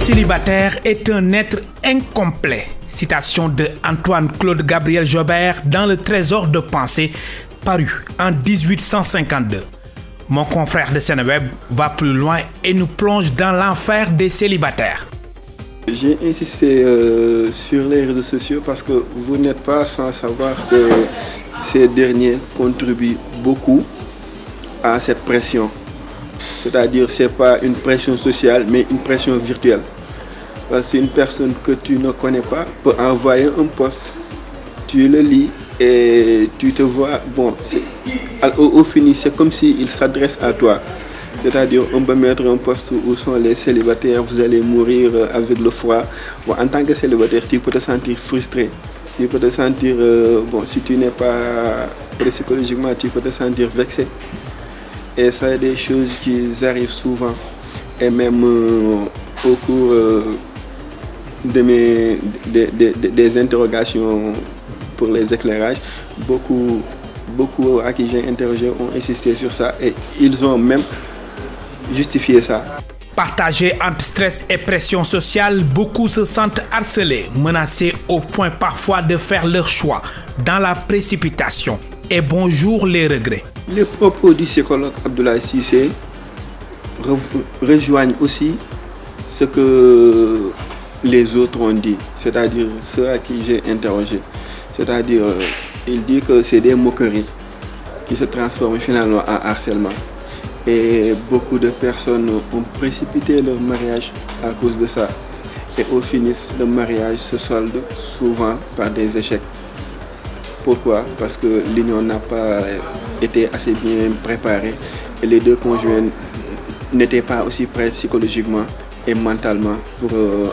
célibataire est un être incomplet. Citation de Antoine-Claude Gabriel Jobert dans le Trésor de pensée, paru en 1852. Mon confrère de Seneweb va plus loin et nous plonge dans l'enfer des célibataires. J'ai insisté sur les réseaux sociaux parce que vous n'êtes pas sans savoir que ces derniers contribuent beaucoup à cette pression. C'est-à-dire, ce n'est pas une pression sociale, mais une pression virtuelle. Parce qu'une personne que tu ne connais pas peut envoyer un post, tu le lis et tu te vois, au fini, c'est comme s'il s'adresse à toi. C'est-à-dire, on peut mettre un post où sont les célibataires, vous allez mourir avec le froid. En tant que célibataire, tu peux te sentir frustré. Tu peux te sentir, si tu n'es pas psychologiquement, tu peux te sentir vexé. Et ça, c'est des choses qui arrivent souvent. Et même au cours des interrogations pour les éclairages, beaucoup à qui j'ai interrogé ont insisté sur ça et ils ont même justifié ça. Partagés entre stress et pression sociale, beaucoup se sentent harcelés, menacés au point parfois de faire leur choix dans la précipitation. Et bonjour les regrets. Les propos du psychologue Abdoulaye Cissé rejoignent aussi ce que les autres ont dit, c'est-à-dire ceux à qui j'ai interrogé. C'est-à-dire, il dit que c'est des moqueries qui se transforment finalement en harcèlement. Et beaucoup de personnes ont précipité leur mariage à cause de ça. Et au final, le mariage se solde souvent par des échecs. Pourquoi? Parce que l'union n'a pas été assez bien préparée et les deux conjoints n'étaient pas aussi prêts psychologiquement et mentalement pour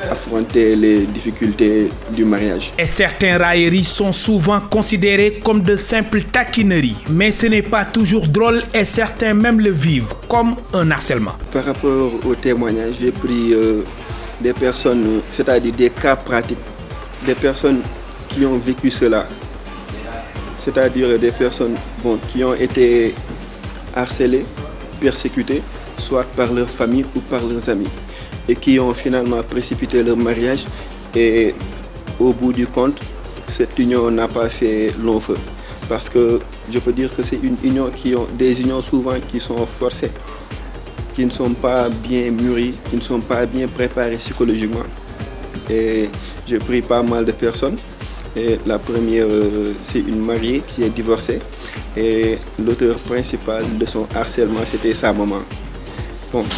affronter les difficultés du mariage. Et certaines railleries sont souvent considérées comme de simples taquineries, mais ce n'est pas toujours drôle et certains même le vivent comme un harcèlement. Par rapport au témoignage, j'ai pris des personnes, c'est-à-dire des cas pratiques, des personnes qui ont vécu cela. C'est-à-dire des personnes qui ont été harcelées, persécutées, soit par leur famille ou par leurs amis, et qui ont finalement précipité leur mariage. Et au bout du compte, cette union n'a pas fait long feu. Parce que je peux dire que c'est une union des unions souvent qui sont forcées, qui ne sont pas bien mûries, qui ne sont pas bien préparées psychologiquement. Et j'ai pris pas mal de personnes. Et la première, c'est une mariée qui est divorcée et l'auteur principal de son harcèlement, c'était sa maman.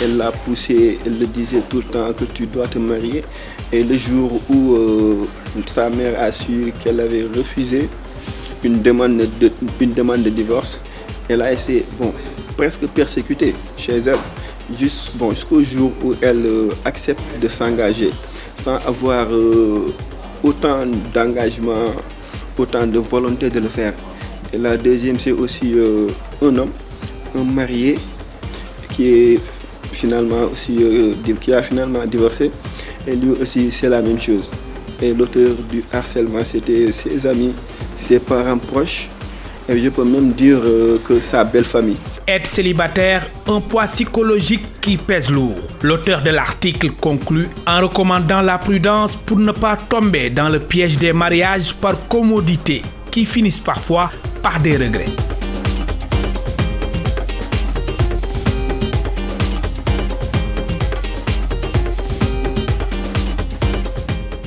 Elle l'a poussé, elle le disait tout le temps que tu dois te marier. Et le jour où sa mère a su qu'elle avait refusé une demande de divorce, elle a essayé, presque persécutée chez elle, jusqu'au jour où elle accepte de s'engager sans avoir autant d'engagement, autant de volonté de le faire. Et la deuxième, c'est aussi un homme, un marié qui a finalement divorcé. Et lui aussi, c'est la même chose. Et l'auteur du harcèlement, c'était ses amis, ses parents proches. Et je peux même dire que sa belle famille. Être célibataire, un poids psychologique qui pèse lourd. L'auteur de l'article conclut en recommandant la prudence pour ne pas tomber dans le piège des mariages par commodité qui finissent parfois par des regrets.